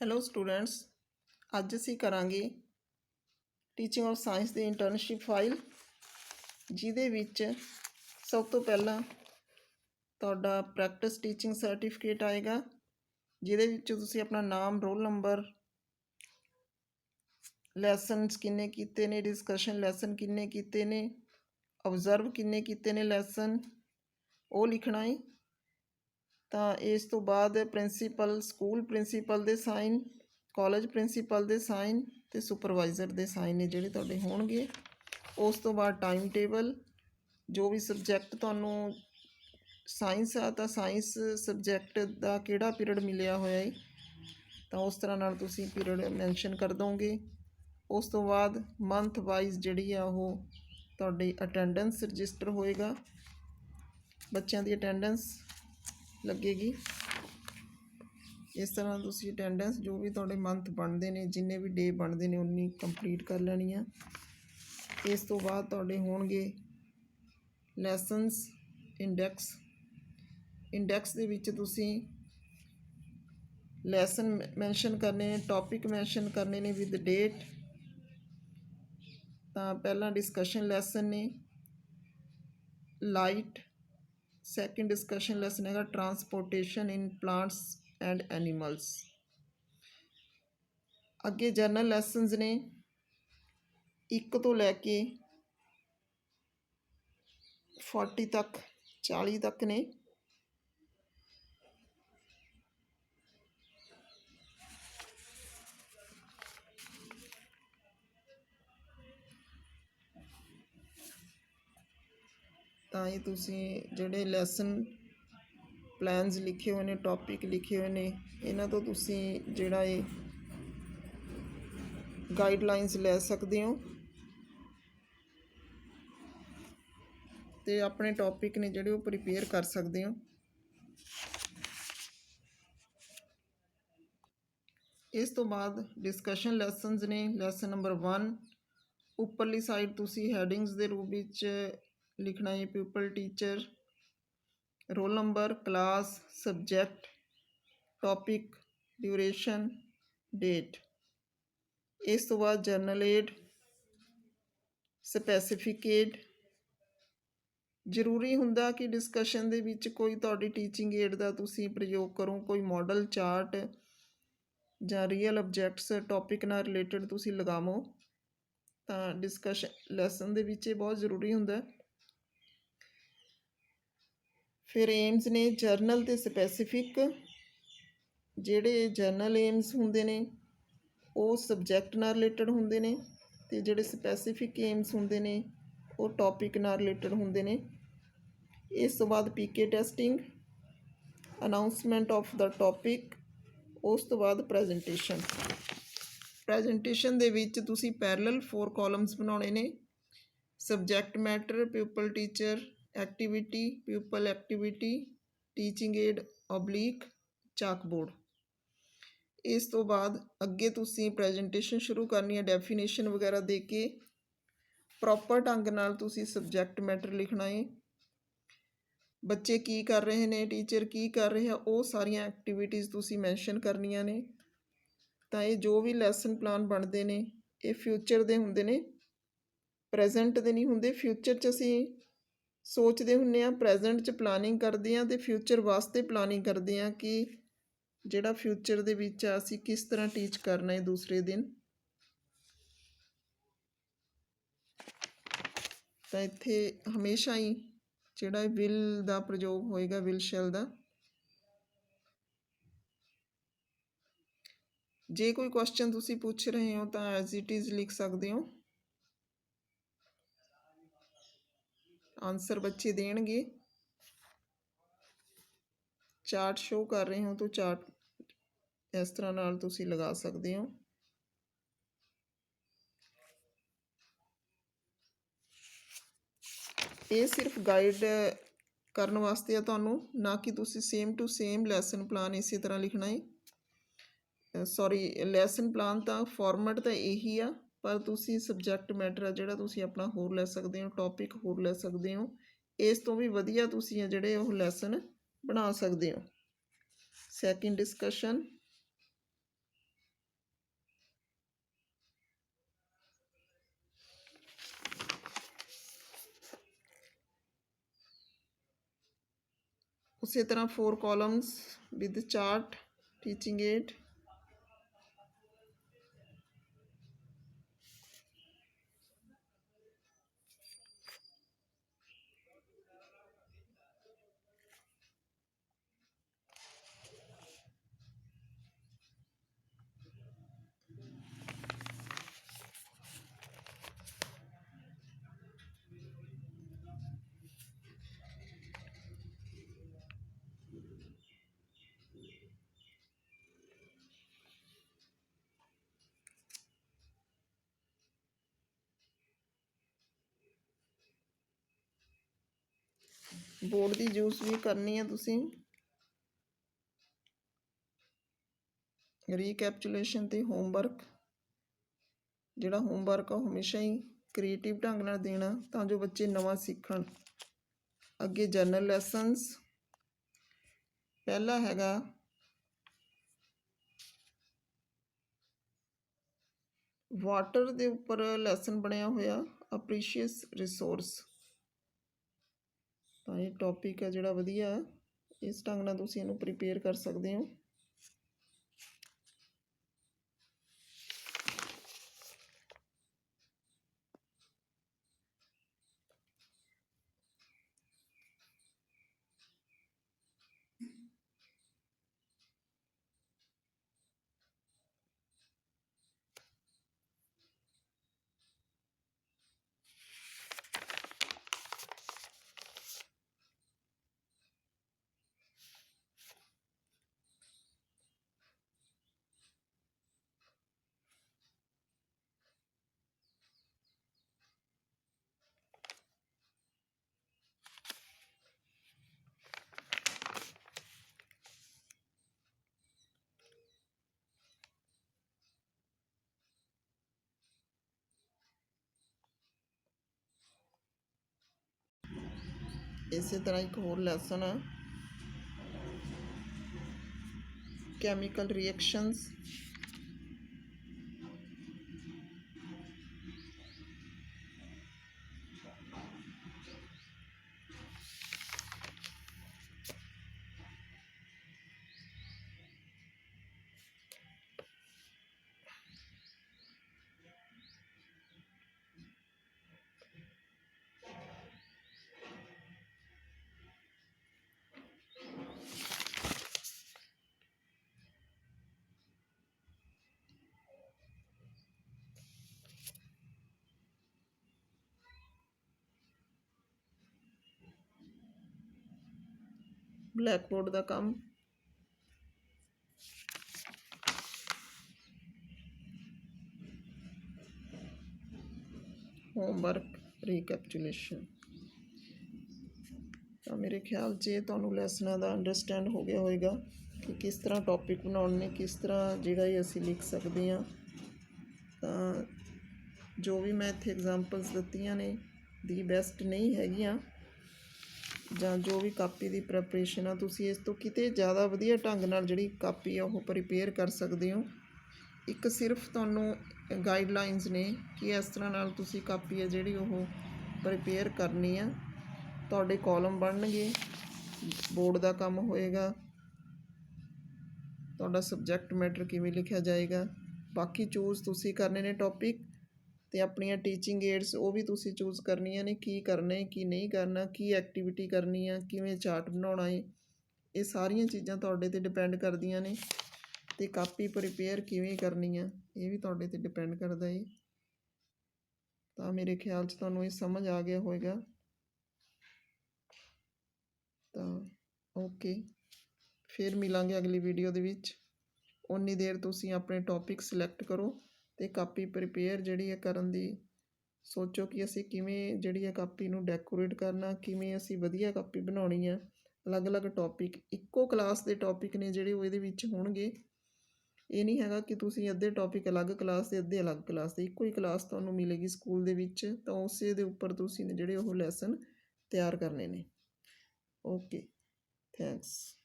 Hello students, ਅੱਜ ਅਸੀਂ ਕਰਾਂਗੇ teaching of science the internship file, ਜਿਹਦੇ ਵਿੱਚ ਸਭ ਤੋਂ ਪਹਿਲਾਂ ਤੁਹਾਡਾ ਪ੍ਰੈਕਟਿਸ ਟੀਚਿੰਗ ਸਰਟੀਫਿਕੇਟ ਆਏਗਾ, ਜਿਹਦੇ ਵਿੱਚ ਤੁਸੀਂ ਆਪਣਾ ਨਾਮ, ਰੋਲ ਨੰਬਰ, ਲੈਸਨਸ ਕਿੰਨੇ ਕੀਤੇ ਨੇ, ਡਿਸਕਸ਼ਨ ਲੈਸਨ ਕਿੰਨੇ ਕੀਤੇ ਨੇ, ਆਬਜ਼ਰਵ ਕਿੰਨੇ ਕੀਤੇ ਨੇ ਲੈਸਨ, ਉਹ ਲਿਖਣਾ ਹੈ। ਤਾਂ ਇਸ ਤੋਂ ਬਾਅਦ ਪ੍ਰਿੰਸੀਪਲ, ਸਕੂਲ ਪ੍ਰਿੰਸੀਪਲ ਦੇ ਸਾਈਨ, ਕਾਲਜ ਪ੍ਰਿੰਸੀਪਲ ਦੇ ਸਾਈਨ ਅਤੇ ਸੁਪਰਵਾਈਜ਼ਰ ਦੇ ਸਾਈਨ ਨੇ ਜਿਹੜੇ ਤੁਹਾਡੇ ਹੋਣਗੇ। ਉਸ ਤੋਂ ਬਾਅਦ ਟਾਈਮ ਟੇਬਲ, ਜੋ ਵੀ ਸਬਜੈਕਟ ਤੁਹਾਨੂੰ ਸਾਇੰਸ ਆ ਤਾਂ ਸਾਇੰਸ ਸਬਜੈਕਟ ਦਾ ਕਿਹੜਾ ਪੀਰੀਅਡ ਮਿਲਿਆ ਹੋਇਆ ਹੈ, ਤਾਂ ਉਸ ਤਰ੍ਹਾਂ ਨਾਲ ਤੁਸੀਂ ਪੀਰੀਅਡ ਮੈਂਸ਼ਨ ਕਰ ਦੋਗੇ। ਉਸ ਤੋਂ ਬਾਅਦ ਮੰਥ ਵਾਈਜ਼ ਜਿਹੜੀ ਆ ਉਹ ਤੁਹਾਡੀ ਅਟੈਂਡੈਂਸ ਰਜਿਸਟਰ ਹੋਏਗਾ, ਬੱਚਿਆਂ ਦੀ ਅਟੈਂਡੈਂਸ ਲੱਗੇਗੀ। ਇਸ ਤਰ੍ਹਾਂ ਤੁਸੀਂ ਅਟੈਂਡੈਂਸ ਜੋ ਵੀ ਤੁਹਾਡੇ ਮੰਥ ਬਣਦੇ ਨੇ, ਜਿੰਨੇ ਵੀ ਡੇ ਬਣਦੇ ਨੇ ਉਨੀ ਕੰਪਲੀਟ ਕਰ ਲੈਣੀ ਆ। ਇਸ ਤੋਂ ਬਾਅਦ ਤੁਹਾਡੇ ਹੋਣਗੇ ਲੈਸਨਸ ਇੰਡੈਕਸ ਦੇ ਵਿੱਚ ਤੁਸੀਂ ਲੈਸਨ ਮੈਂਸ਼ਨ ਕਰਨੇ ਨੇ, ਟੌਪਿਕ ਮੈਂਸ਼ਨ ਕਰਨੇ ਨੇ ਵਿਦ ਡੇਟ। ਤਾਂ ਪਹਿਲਾਂ ਡਿਸਕਸ਼ਨ ਲੈਸਨ ਨੇ ਲਾਈਟ, ਸੈਕਿੰਡ ਡਿਸਕਸ਼ਨ ਲੈਸਨ ਹੈਗਾ transportation in plants and animals. ਅੱਗੇ ਜਰਨਲ ਲੈਸਨਸ ਨੇ 1 ਤੋਂ ਲੈ ਕੇ 40 ਤੱਕ, 40 ਤੱਕ ਨੇ। ਤਾਂ ਇਹ ਤੁਸੀਂ ਜਿਹੜੇ ਲੈਸਨ ਪਲਾਨਸ ਲਿਖੇ ਹੋਏ ਨੇ, ਟੌਪਿਕ ਲਿਖੇ ਹੋਏ ਨੇ, ਇਹਨਾਂ ਤੋਂ ਤੁਸੀਂ ਜਿਹੜਾ ਇਹ ਗਾਈਡਲਾਈਨਸ ਲੈ ਸਕਦੇ ਹੋ ਅਤੇ ਆਪਣੇ ਟੌਪਿਕ ਨੇ ਜਿਹੜੇ ਉਹ ਪ੍ਰੀਪੇਅਰ ਕਰ ਸਕਦੇ ਹੋ। ਇਸ ਤੋਂ ਬਾਅਦ ਡਿਸਕਸ਼ਨ ਲੈਸਨਸ ਨੇ। ਲੈਸਨ ਨੰਬਰ 1 ਉੱਪਰਲੀ ਸਾਈਡ ਤੁਸੀਂ ਹੈਡਿੰਗਸ ਦੇ ਰੂਪ ਵਿੱਚ ਲਿਖਣਾ ਹੈ pupil, teacher, roll number, class, subject, topic, duration, date. ਇਸ ਤੋਂ ਬਾਅਦ ਜਰਨਲ ਏਡ, ਸਪੈਸੀਫਿਕ ਏਡ। ਜ਼ਰੂਰੀ ਹੁੰਦਾ ਕਿ ਡਿਸਕਸ਼ਨ ਦੇ ਵਿੱਚ ਕੋਈ ਤੁਹਾਡੀ ਟੀਚਿੰਗ ਏਡ ਦਾ ਤੁਸੀਂ ਪ੍ਰਯੋਗ ਕਰੋ, ਕੋਈ ਮਾਡਲ ਚਾਰਟ ਜਾਂ ਰੀਅਲ ਆਬਜੈਕਟਸ ਟੌਪਿਕ ਨਾਲ ਰਿਲੇਟਡ ਤੁਸੀਂ ਲਗਾਵੋ। ਤਾਂ ਡਿਸਕਸ਼ਨ ਲੈਸਨ ਦੇ ਵਿੱਚ ਇਹ ਬਹੁਤ ਜ਼ਰੂਰੀ ਹੁੰਦਾ। ਫਿਰ ਏਮਸ ਨੇ ਜਰਨਲ ਅਤੇ ਸਪੈਸੀਫਿਕ। ਜਿਹੜੇ ਜਰਨਲ ਏਮਸ ਹੁੰਦੇ ਨੇ ਉਹ ਸਬਜੈਕਟ ਨਾਲ ਰਿਲੇਟਡ ਹੁੰਦੇ ਨੇ, ਅਤੇ ਜਿਹੜੇ ਸਪੈਸੀਫਿਕ ਏਮਸ ਹੁੰਦੇ ਨੇ ਉਹ ਟੌਪਿਕ ਨਾਲ ਰਿਲੇਟਡ ਹੁੰਦੇ ਨੇ। ਇਸ ਤੋਂ ਬਾਅਦ ਪੀਕੇ ਟੈਸਟਿੰਗ, ਅਨਾਊਂਸਮੈਂਟ ਆਫ ਦਾ ਟੌਪਿਕ। ਉਸ ਤੋਂ ਬਾਅਦ ਪ੍ਰੈਜੈਂਟੇਸ਼ਨ ਦੇ ਵਿੱਚ ਤੁਸੀਂ ਪੈਰਲਲ 4 ਕਾਲਮਸ ਬਣਾਉਣੇ ਨੇ। Subject matter, pupil teacher activity, pupil activity, teaching aid oblique, chalkboard. ਇਸ ਤੋਂ ਬਾਅਦ ਅੱਗੇ ਤੁਸੀਂ ਪ੍ਰੈਜੈਂਟੇਸ਼ਨ ਸ਼ੁਰੂ ਕਰਨੀ ਹੈ ਡੈਫੀਨੇਸ਼ਨ ਵਗੈਰਾ ਦੇ ਕੇ। ਪ੍ਰੋਪਰ ਢੰਗ ਨਾਲ ਤੁਸੀਂ ਸਬਜੈਕਟ ਮੈਟਰ ਲਿਖਣਾ ਹੈ। ਬੱਚੇ ਕੀ ਕਰ ਰਹੇ ਨੇ, ਟੀਚਰ ਕੀ ਕਰ ਰਿਹਾ, ਉਹ ਸਾਰੀਆਂ ਐਕਟੀਵਿਟੀਜ਼ ਤੁਸੀਂ ਮੈਂਸ਼ਨ ਕਰਨੀਆਂ ਨੇ। ਤਾਂ ਇਹ ਜੋ ਵੀ ਲੈਸਨ ਪਲਾਨ ਬਣਦੇ ਨੇ ਇਹ ਫਿਊਚਰ ਦੇ ਹੁੰਦੇ ਨੇ, ਪ੍ਰੈਜੈਂਟ ਦੇ ਨਹੀਂ ਹੁੰਦੇ। ਫਿਊਚਰ 'ਚ ਅਸੀਂ ਸੋਚਦੇ ਹੁੰਦੇ ਹਾਂ, ਪ੍ਰੈਜੈਂਟ 'ਚ ਪਲਾਨਿੰਗ ਕਰਦੇ ਹਾਂ ਅਤੇ ਫਿਊਚਰ ਵਾਸਤੇ ਪਲਾਨਿੰਗ ਕਰਦੇ ਹਾਂ ਕਿ ਜਿਹੜਾ ਫਿਊਚਰ ਦੇ ਵਿੱਚ ਅਸੀਂ ਕਿਸ ਤਰ੍ਹਾਂ ਟੀਚ ਕਰਨਾ ਹੈ ਦੂਸਰੇ ਦਿਨ। ਤਾਂ ਇੱਥੇ ਹਮੇਸ਼ਾ ਹੀ ਜਿਹੜਾ ਵਿਲ ਦਾ ਪ੍ਰਯੋਗ ਹੋਏਗਾ, ਵਿਲ ਸ਼ੈਲ ਦਾ। ਜੇ ਕੋਈ ਕੁਐਸਚਨ ਤੁਸੀਂ ਪੁੱਛ ਰਹੇ ਹੋ ਤਾਂ ਐਜ਼ ਇਟ ਇਜ਼ ਲਿਖ ਸਕਦੇ ਹੋ, ਆਨਸਰ ਬੱਚੇ ਦੇਣਗੇ। ਚਾਰਟ ਸ਼ੋ ਕਰ ਰਹੇ ਹੋ ਤਾਂ ਚਾਰਟ ਇਸ ਤਰ੍ਹਾਂ ਨਾਲ ਤੁਸੀਂ ਲਗਾ ਸਕਦੇ ਹੋ। ਇਹ ਸਿਰਫ ਗਾਈਡ ਕਰਨ ਵਾਸਤੇ ਆ ਤੁਹਾਨੂੰ, ਨਾ ਕਿ ਤੁਸੀਂ same to same lesson plan ਇਸੇ ਤਰ੍ਹਾਂ ਲਿਖਣਾ ਹੈ। ਲੈਸਨ ਪਲਾਨ ਤਾਂ ਫਾਰਮੈਟ ਤਾਂ ਇਹੀ ਆ, ਪਰ ਤੁਸੀਂ ਸਬਜੈਕਟ ਮੈਟਰ ਆ ਜਿਹੜਾ ਤੁਸੀਂ ਆਪਣਾ ਹੋਰ ਲੈ ਸਕਦੇ ਹੋ, ਟੌਪਿਕ ਹੋਰ ਲੈ ਸਕਦੇ ਹੋ। ਇਸ ਤੋਂ ਵੀ ਵਧੀਆ ਤੁਸੀਂ ਜਿਹੜੇ ਉਹ ਲੈਸਨ ਬਣਾ ਸਕਦੇ ਹੋ। ਸੈਕਿੰਡ ਡਿਸਕਸ਼ਨ, ਉਸੇ ਤਰ੍ਹਾਂ 4 columns with chart, teaching aid, board the use ਵੀ ਕਰਨੀ ਹੈ ਤੁਸੀਂ। ਰੀਕੈਪਚੁਲੇਸ਼ਨ ਤੇ ਹੋਮਵਰਕ, ਜਿਹੜਾ ਹੋਮਵਰਕ ਆ ਉਹ ਹਮੇਸ਼ਾ ਹੀ ਕ੍ਰੀਏਟਿਵ ਢੰਗ ਨਾਲ ਦੇਣਾ ਤਾਂ ਜੋ ਬੱਚੇ ਨਵਾਂ ਸਿੱਖਣ। ਅੱਗੇ ਜਨਰਲ ਲੈਸਨਸ, ਪਹਿਲਾ ਹੈਗਾ ਵਾਟਰ ਦੇ ਉੱਪਰ ਲੈਸਨ ਬਣਿਆ ਹੋਇਆ, ਅਪਰੀਸ਼ੀਅਸ ਰਿਸੋਰਸ। ਤਾਂ ਇਹ ਟੌਪਿਕ ਹੈ ਜਿਹੜਾ ਵਧੀਆ, ਇਸ ਢੰਗ ਨਾਲ ਤੁਸੀਂ ਇਹਨੂੰ ਪ੍ਰੀਪੇਅਰ ਕਰ ਸਕਦੇ ਹੋ। ਇਸੇ ਤਰ੍ਹਾਂ ਇੱਕ ਹੋਰ ਲੈਸਨ ਆ, ਕੈਮੀਕਲ ਰਿਐਕਸ਼ਨਸ। ਬਲੈਕ ਬੋਰਡ ਦਾ ਕੰਮ, ਹੋਮਵਰਕ, ਰੀਕੈਪਚੁਲੇਸ਼ਨ। ਤਾਂ ਮੇਰੇ ਖਿਆਲ 'ਚ ਤੁਹਾਨੂੰ ਲੈਸਨਾਂ ਦਾ ਅੰਡਰਸਟੈਂਡ ਹੋ ਗਿਆ ਹੋਵੇਗਾ ਕਿ ਕਿਸ ਤਰ੍ਹਾਂ ਟੌਪਿਕ ਬਣਾਉਣੇ ਨੇ, ਕਿਸ ਤਰ੍ਹਾਂ ਜਿਹੜਾ ਇਹ ਅਸੀਂ ਲਿਖ ਸਕਦੇ ਹਾਂ। ਤਾਂ ਜੋ ਵੀ ਮੈਂ ਇੱਥੇ ਐਗਜ਼ਾਮਪਲਸ ਦਿੱਤੀਆਂ ਨੇ ਦੀ ਬੈਸਟ ਨਹੀਂ ਹੈਗੀਆਂ, ਜਾਂ ਜੋ ਵੀ ਕਾਪੀ ਦੀ ਪ੍ਰੈਪਰੇਸ਼ਨ ਆ, ਤੁਸੀਂ ਇਸ ਤੋਂ ਕਿਤੇ ਜ਼ਿਆਦਾ ਵਧੀਆ ਢੰਗ ਨਾਲ ਜਿਹੜੀ ਕਾਪੀ ਆ ਉਹ ਪ੍ਰੀਪੇਅਰ ਕਰ ਸਕਦੇ ਹੋ। ਇੱਕ ਸਿਰਫ ਤੁਹਾਨੂੰ ਗਾਈਡਲਾਈਨਸ ਨੇ ਕਿ ਇਸ ਤਰ੍ਹਾਂ ਨਾਲ ਤੁਸੀਂ ਕਾਪੀ ਆ ਜਿਹੜੀ ਉਹ ਪ੍ਰੀਪੇਅਰ ਕਰਨੀ ਆ। ਤੁਹਾਡੇ ਕਾਲਮ ਬਣਨਗੇ, ਬੋਰਡ ਦਾ ਕੰਮ ਹੋਏਗਾ, ਤੁਹਾਡਾ ਸਬਜੈਕਟ ਮੈਟਰ ਕਿਵੇਂ ਲਿਖਿਆ ਜਾਏਗਾ, ਬਾਕੀ ਚੂਜ਼ ਤੁਸੀਂ ਕਰਨੇ ਨੇ ਟੌਪਿਕ। ਅਤੇ ਆਪਣੀਆਂ ਟੀਚਿੰਗ ਏਡਸ ਉਹ ਵੀ ਤੁਸੀਂ ਚੂਜ਼ ਕਰਨੀਆਂ ਨੇ, ਕੀ ਕਰਨਾ ਹੈ ਕੀ ਨਹੀਂ ਕਰਨਾ, ਕੀ ਐਕਟੀਵਿਟੀ ਕਰਨੀ ਆ, ਕਿਵੇਂ ਚਾਰਟ ਬਣਾਉਣਾ ਹੈ। ਇਹ ਸਾਰੀਆਂ ਚੀਜ਼ਾਂ ਤੁਹਾਡੇ 'ਤੇ ਡਿਪੈਂਡ ਕਰਦੀਆਂ ਨੇ। ਅਤੇ ਕਾਪੀ ਪ੍ਰੀਪੇਅਰ ਕਿਵੇਂ ਕਰਨੀ ਆ ਇਹ ਵੀ ਤੁਹਾਡੇ 'ਤੇ ਡਿਪੈਂਡ ਕਰਦਾ ਹੈ। ਤਾਂ ਮੇਰੇ ਖਿਆਲ 'ਚ ਤੁਹਾਨੂੰ ਇਹ ਸਮਝ ਆ ਗਿਆ ਹੋਵੇਗਾ। ਤਾਂ ਓਕੇ, ਫਿਰ ਮਿਲਾਂਗੇ ਅਗਲੀ ਵੀਡੀਓ ਦੇ ਵਿੱਚ। ਉਨੀ ਦੇਰ ਤੁਸੀਂ ਆਪਣੇ ਟੌਪਿਕ ਸਿਲੈਕਟ ਕਰੋ ਅਤੇ ਕਾਪੀ ਪ੍ਰੀਪੇਅਰ ਜਿਹੜੀ ਹੈ ਕਰਨ ਦੀ ਸੋਚੋ ਕਿ ਅਸੀਂ ਕਿਵੇਂ ਜਿਹੜੀ ਹੈ ਕਾਪੀ ਨੂੰ ਡੈਕੋਰੇਟ ਕਰਨਾ, ਕਿਵੇਂ ਅਸੀਂ ਵਧੀਆ ਕਾਪੀ ਬਣਾਉਣੀ ਆ। ਅਲੱਗ-ਅਲੱਗ ਟੌਪਿਕ, ਇੱਕੋ ਕਲਾਸ ਦੇ ਟੌਪਿਕ ਨੇ ਜਿਹੜੇ ਉਹ ਇਹਦੇ ਵਿੱਚ ਹੋਣਗੇ। ਇਹ ਨਹੀਂ ਹੈਗਾ ਕਿ ਤੁਸੀਂ ਅੱਧੇ ਟੌਪਿਕ ਅਲੱਗ ਕਲਾਸ ਦੇ, ਅੱਧੇ ਅਲੱਗ ਕਲਾਸ ਦੇ, ਇੱਕੋ ਹੀ ਕਲਾਸ ਤੁਹਾਨੂੰ ਮਿਲੇਗੀ ਸਕੂਲ ਦੇ ਵਿੱਚ। ਤਾਂ ਉਸੇ ਦੇ ਉੱਪਰ ਤੁਸੀਂ ਜਿਹੜੇ ਉਹ ਲੈਸਨ ਤਿਆਰ ਕਰਨੇ ਨੇ। Okay, thanks.